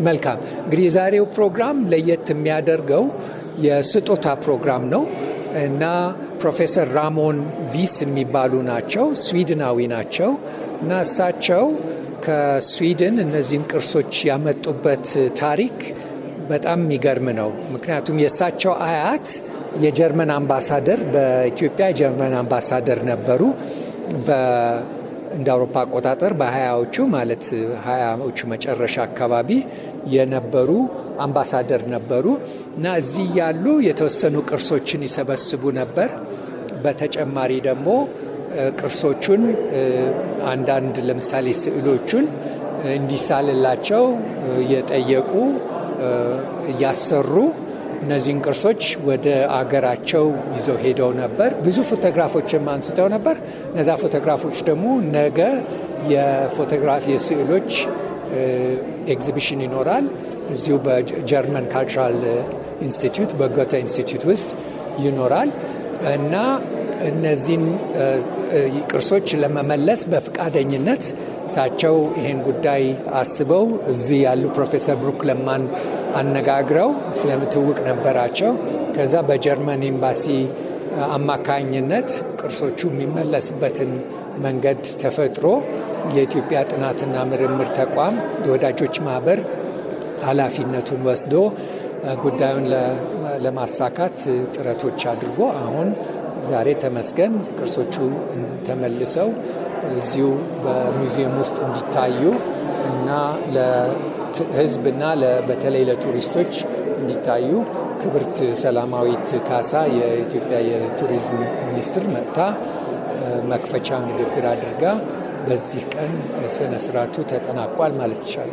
መልካም እንግዲህ የዛሬው ፕሮግራም ለየት የሚያደርገው የስጦታ ፕሮግራም ነው እና ፕሮፌሰር ራሞን ቪስ የሚባሉ ናቸው። ስዊድናዊ ናቸው እና እሳቸው ከስዊድን እነዚህን ቅርሶች ያመጡበት ታሪክ በጣም የሚገርም ነው። ምክንያቱም የእሳቸው አያት የጀርመን አምባሳደር በኢትዮጵያ የጀርመን አምባሳደር ነበሩ። እንደ አውሮፓ አቆጣጠር በ20ዎቹ ማለት 20ዎቹ መጨረሻ አካባቢ የነበሩ አምባሳደር ነበሩ እና እዚህ ያሉ የተወሰኑ ቅርሶችን ይሰበስቡ ነበር። በተጨማሪ ደግሞ ቅርሶቹን አንዳንድ ለምሳሌ ስዕሎቹን እንዲሳልላቸው የጠየቁ እያሰሩ እነዚህን ቅርሶች ወደ አገራቸው ይዘው ሄደው ነበር። ብዙ ፎቶግራፎችም አንስተው ነበር። እነዛ ፎቶግራፎች ደግሞ ነገ የፎቶግራፊ የስዕሎች ኤግዚቢሽን ይኖራል እዚሁ በጀርመን ካልቸራል ኢንስቲትዩት በጎተ ኢንስቲትዩት ውስጥ ይኖራል እና እነዚህን ቅርሶች ለመመለስ በፈቃደኝነት እሳቸው ይህን ጉዳይ አስበው እዚህ ያሉ ፕሮፌሰር ብሩክ ለማን አነጋግረው ስለምትውቅ ነበራቸው። ከዛ በጀርመን ኤምባሲ አማካኝነት ቅርሶቹ የሚመለስበትን መንገድ ተፈጥሮ የኢትዮጵያ ጥናትና ምርምር ተቋም የወዳጆች ማህበር ኃላፊነቱን ወስዶ ጉዳዩን ለማሳካት ጥረቶች አድርጎ አሁን ዛሬ ተመስገን ቅርሶቹ ተመልሰው እዚሁ በሙዚየም ውስጥ እንዲታዩ እና ለሕዝብና በተለይ ለቱሪስቶች እንዲታዩ ክብርት ሰላማዊት ካሳ የኢትዮጵያ የቱሪዝም ሚኒስትር መጥታ መክፈቻ ንግግር አድርጋ በዚህ ቀን ስነ ስርዓቱ ተጠናቋል ማለት ይቻላል።